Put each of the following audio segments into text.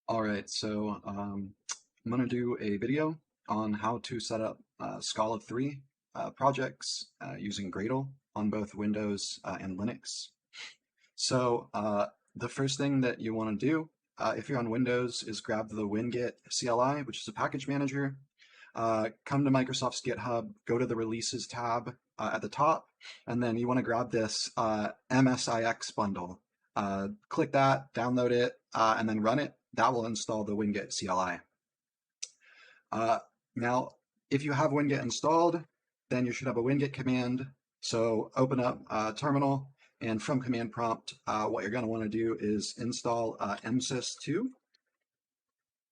All right, so I'm going to do a video on how to set up Scala 3 projects using Gradle on both Windows and Linux. So the first thing that you want to do if you're on Windows is grab the winget CLI, which is a package manager. Come to Microsoft's GitHub, go to the Releases tab at the top, and then you want to grab this MSIX bundle. Click that, download it, and then run it. That will install the winget CLI. Now, if you have winget installed, then you should have a winget command. So open up terminal, and from command prompt, what you're going to want to do is install msys2.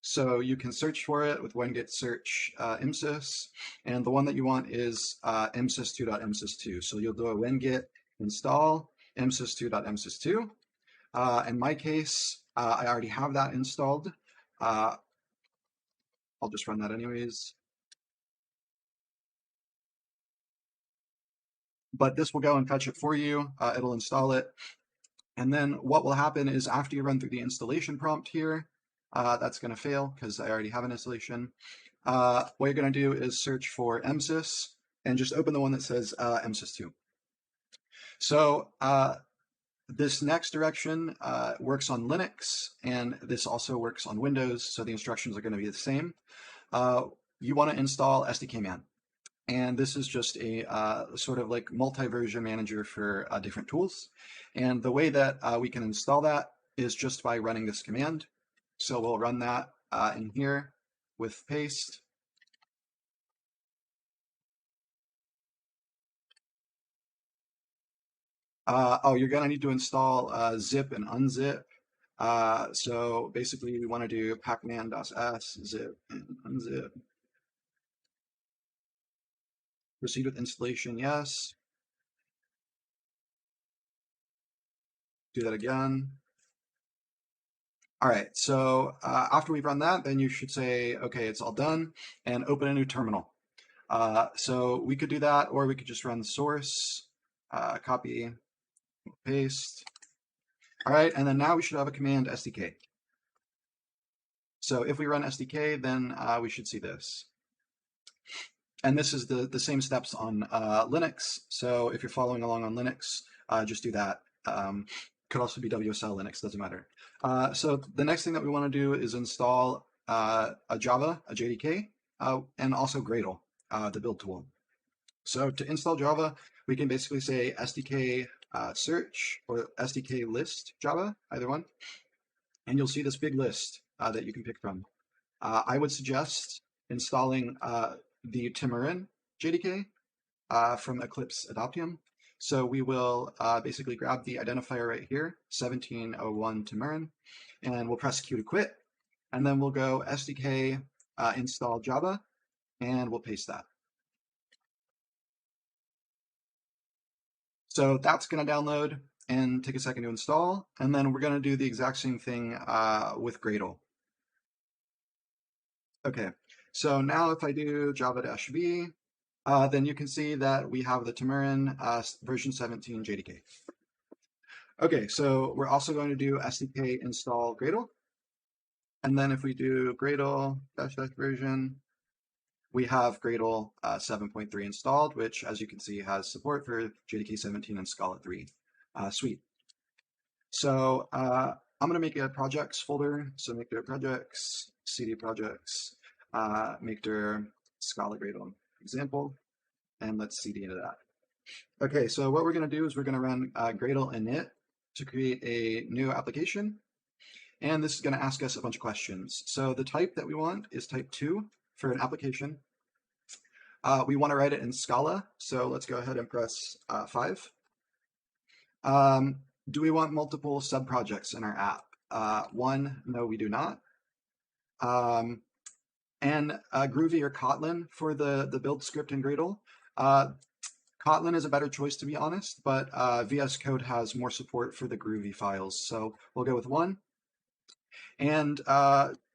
So you can search for it with winget search msys, and the one that you want is msys2.msys2. So you'll do a winget install msys2.msys2. In my case, I already have that installed. I'll just run that anyways. But this will go and fetch it for you. It'll install it. And then what will happen is after you run through the installation prompt here, that's going to fail because I already have an installation. What you're going to do is search for msys and just open the one that says msys2. So this next direction works on Linux, and this also works on Windows, so the instructions are going to be the same. You want to install SDKMAN, and this is just a sort of like multi-version manager for different tools. And the way that we can install that is just by running this command. So we'll run that in here with paste. You're going to need to install zip and unzip. So basically we want to do pacman-s zip and unzip. Proceed with installation, yes. Do that again. All right, so after we've run that, then you should say, okay, it's all done, and open a new terminal. So we could do that, or we could just run source, copy, paste. All right, and then now we should have a command SDK. So if we run SDK, then we should see this. And this is the same steps on Linux. So if you're following along on Linux, just do that. Could also be WSL Linux, doesn't matter. So the next thing that we want to do is install a Java, a JDK, and also Gradle, the build tool. So to install Java, we can basically say SDK search or SDK list Java, either one. And you'll see this big list that you can pick from. I would suggest installing the Tamarin JDK from Eclipse Adoptium. So we will basically grab the identifier right here, 1701 Tamarin, and we'll press Q to quit. And then we'll go SDK install Java, and we'll paste that. So that's going to download and take a second to install. And then we're going to do the exact same thing with Gradle. Okay, so now if I do java-v, then you can see that we have the Tamarin version 17 JDK. Okay, so we're also going to do SDK install Gradle. And then if we do Gradle -- version, we have Gradle 7.3 installed, which as you can see has support for JDK 17 and Scala 3. Sweet. So I'm going to make a projects folder. So make their projects, cd projects, make their Scala Gradle example, and let's cd into that. Okay, so what we're going to do is we're going to run Gradle init to create a new application. And this is going to ask us a bunch of questions. So the type that we want is type 2 for an application. We want to write it in Scala. So let's go ahead and press 5. Do we want multiple sub-projects in our app? One, no, we do not. And Groovy or Kotlin for the build script in Gradle. Kotlin is a better choice, to be honest, but VS Code has more support for the Groovy files. So we'll go with 1. And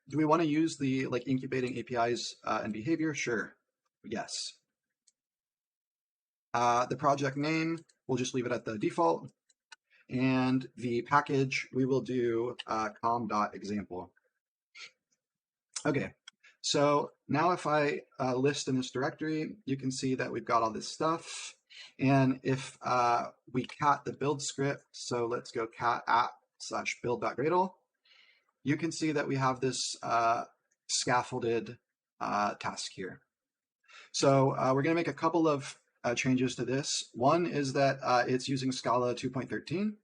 do we want to use the incubating APIs and behavior? Sure. Yes. The project name, we'll just leave it at the default. And the package, we will do com.example. Okay, so now if I list in this directory, you can see that we've got all this stuff. And if we cat the build script, so let's go cat app/build.gradle, you can see that we have this scaffolded task here. So we're going to make a couple of changes to this. One is that it's using Scala 2.13,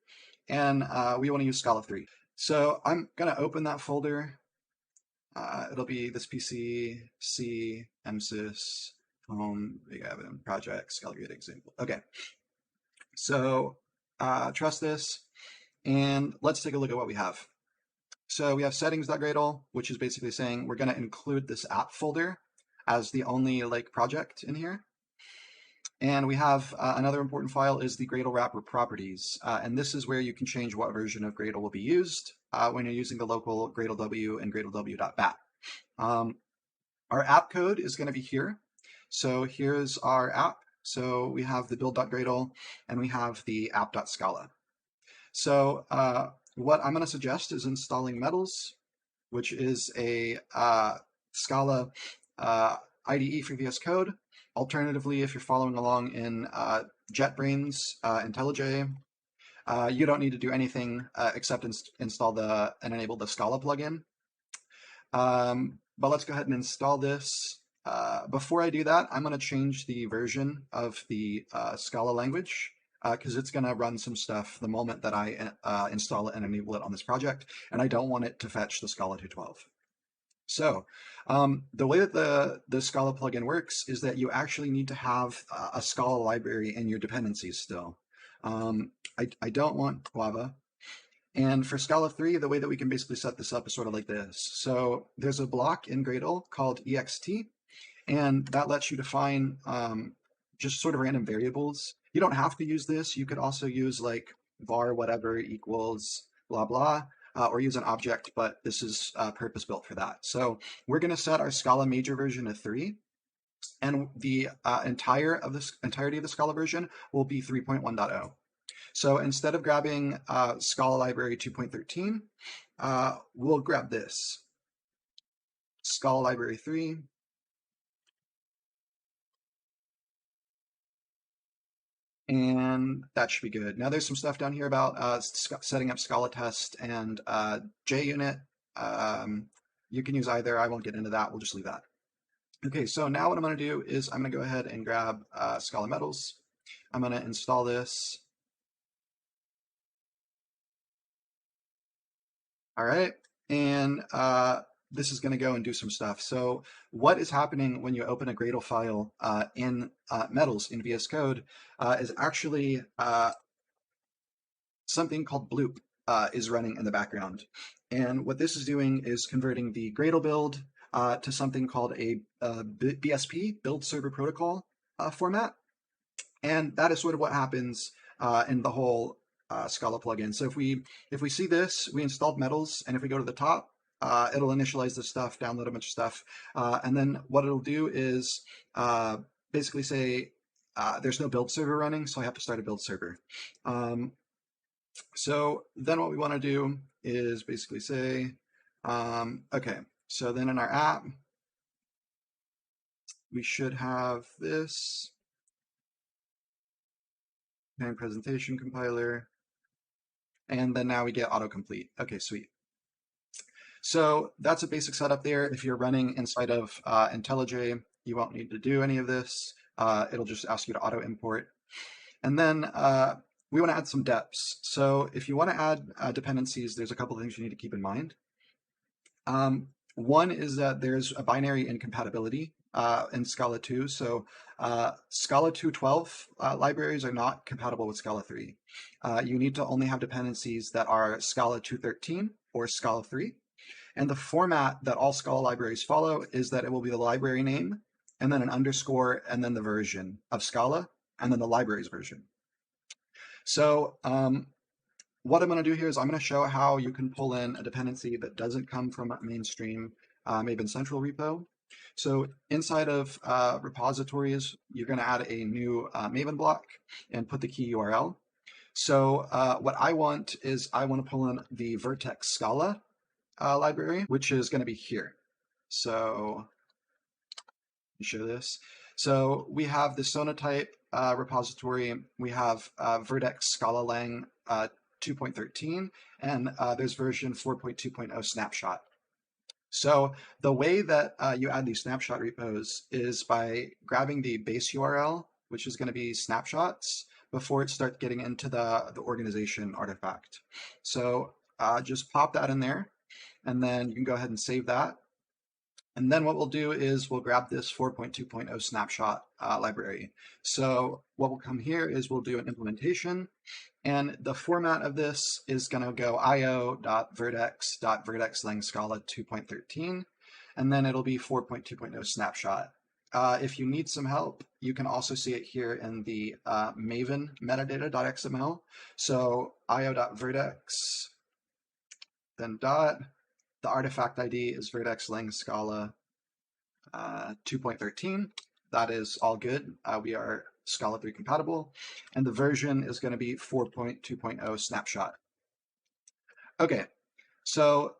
and we want to use Scala 3. So I'm going to open that folder. It'll be this PC, C, MSys, home, big evidence, project, Scala Gradle example. Okay, so trust this, and let's take a look at what we have. So we have settings.gradle, which is basically saying we're going to include this app folder as the only like project in here. And we have another important file is the Gradle wrapper properties. And this is where you can change what version of Gradle will be used when you're using the local GradleW and GradleW.bat. Our app code is going to be here. So here's our app. So we have the build.gradle and we have the app.scala. So what I'm going to suggest is installing Metals, which is a Scala IDE for VS Code. Alternatively, if you're following along in JetBrains IntelliJ, you don't need to do anything except install and enable the Scala plugin. But let's go ahead and install this. Before I do that, I'm going to change the version of the Scala language because it's going to run some stuff the moment that I install it and enable it on this project, and I don't want it to fetch the Scala 2.12. So the way that the Scala plugin works is that you actually need to have a Scala library in your dependencies still. I don't want Guava. And for Scala 3, the way that we can basically set this up is sort of like this. So there's a block in Gradle called ext, and that lets you define just sort of random variables. You don't have to use this. You could also use like var whatever equals blah blah, or use an object, but this is purpose built for that. So we're going to set our Scala major version to 3, and the entirety of the Scala version will be 3.1.0. So instead of grabbing Scala library 2.13, we'll grab this Scala library 3. And that should be good. Now there's some stuff down here about setting up Scala test and JUnit. You can use either. I won't get into that. We'll just leave that. Okay, so now what I'm going to do is I'm going to go ahead and grab Scala Metals. I'm going to install this. All right, and this is going to go and do some stuff. So what is happening when you open a Gradle file in Metals in VS Code is actually something called Bloop is running in the background. And what this is doing is converting the Gradle build to something called a BSP, Build Server Protocol format. And that is sort of what happens in the whole Scala plugin. So if we see this, we installed Metals, and if we go to the top, it'll initialize the stuff, download a bunch of stuff, and then what it'll do is basically say there's no build server running, so I have to start a build server. So then what we want to do is basically say, okay, so then in our app, we should have this and presentation compiler, and then now we get autocomplete. Okay, sweet. So that's a basic setup there. If you're running inside of IntelliJ, you won't need to do any of this. It'll just ask you to auto import. And then we want to add some deps. So if you want to add dependencies, there's a couple of things you need to keep in mind. One is that there's a binary incompatibility in Scala 2. So Scala 2.12 libraries are not compatible with Scala 3. You need to only have dependencies that are Scala 2.13 or Scala 3. And the format that all Scala libraries follow is that it will be the library name, and then an underscore, and then the version of Scala, and then the library's version. So what I'm going to do here is I'm going to show how you can pull in a dependency that doesn't come from a mainstream Maven Central repo. So inside of repositories, you're going to add a new Maven block and put the key URL. So what I want is I want to pull in the Vertex Scala library, which is going to be here. So let me show this. So we have the Sonatype repository. We have Vertex Scala Lang 2.13, and there's version 4.2.0 snapshot. So the way that you add these snapshot repos is by grabbing the base URL, which is going to be snapshots, before it starts getting into the organization artifact. So just pop that in there, and then you can go ahead and save that. And then what we'll do is we'll grab this 4.2.0 snapshot library. So what will come here is we'll do an implementation, and the format of this is going to go io.vertex.vertexlangscala 2.13, and then it'll be 4.2.0 snapshot. If you need some help, you can also see it here in the Maven metadata.xml. So io.vertex, then dot, the artifact ID is vertexlangscala 2.13. That is all good. We are Scala 3 compatible, and the version is going to be 4.2.0 snapshot. Okay, so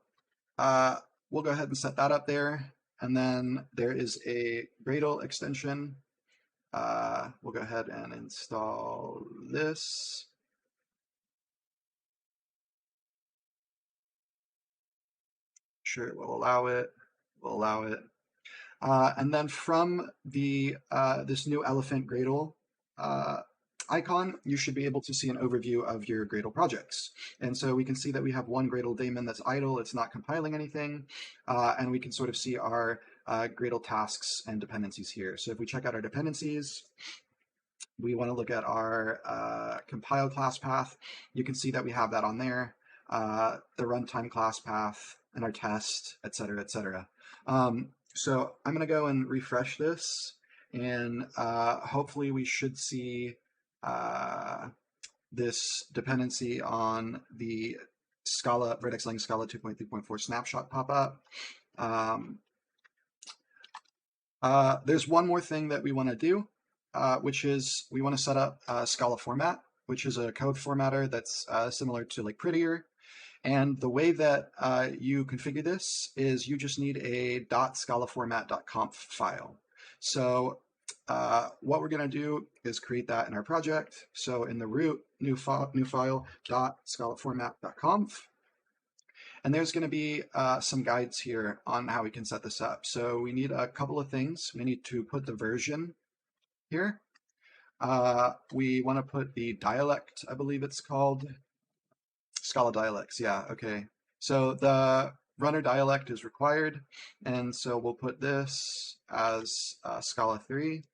we'll go ahead and set that up there, and then there is a Gradle extension. We'll go ahead and install this. Sure, we'll allow it. We'll allow it. And then from the this new elephant Gradle icon, you should be able to see an overview of your Gradle projects. And so we can see that we have one Gradle daemon that's idle, it's not compiling anything, and we can sort of see our Gradle tasks and dependencies here. So if we check out our dependencies, we want to look at our compile class path. You can see that we have that on there, the runtime class path, and our test, et cetera, et cetera. So I'm going to go and refresh this, and hopefully we should see this dependency on the Scala Vertex Lang Scala 2.3.4 snapshot pop up. There's one more thing that we want to do, which is we want to set up Scala format, which is a code formatter that's similar to like Prettier. And the way that you configure this is you just need a .scalaformat.conf file. So what we're going to do is create that in our project. So in the root, new file .scalaformat.conf. And there's going to be some guides here on how we can set this up. So we need a couple of things. We need to put the version here. We want to put the dialect, I believe it's called. Scala dialects, yeah, okay. So the runner dialect is required, and so we'll put this as Scala 3.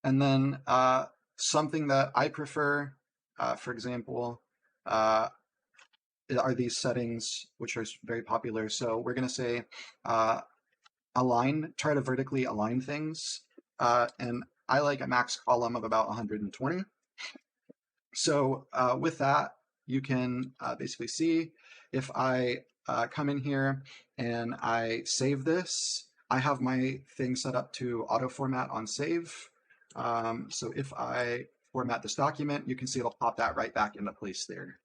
And then something that I prefer, for example, are these settings, which are very popular. So we're going to say align, try to vertically align things. And I like a max column of about 120. So with that, you can basically see if I come in here and I save this, I have my thing set up to auto format on save. So if I format this document, you can see it'll pop that right back into place there.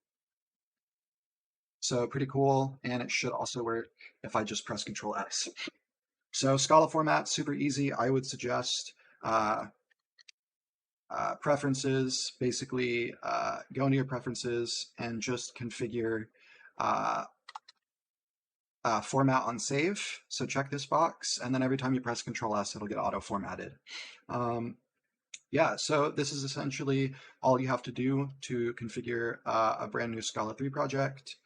So pretty cool, and it should also work if I just press Control S. So Scala format, super easy. I would suggest preferences, basically go into your preferences and just configure format on save. So check this box, and then every time you press Control S, it'll get auto formatted. Yeah, so this is essentially all you have to do to configure a brand new Scala 3 project.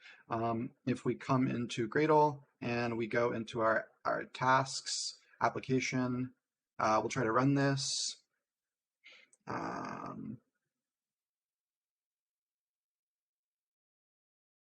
If we come into Gradle and we go into our tasks application, we'll try to run this.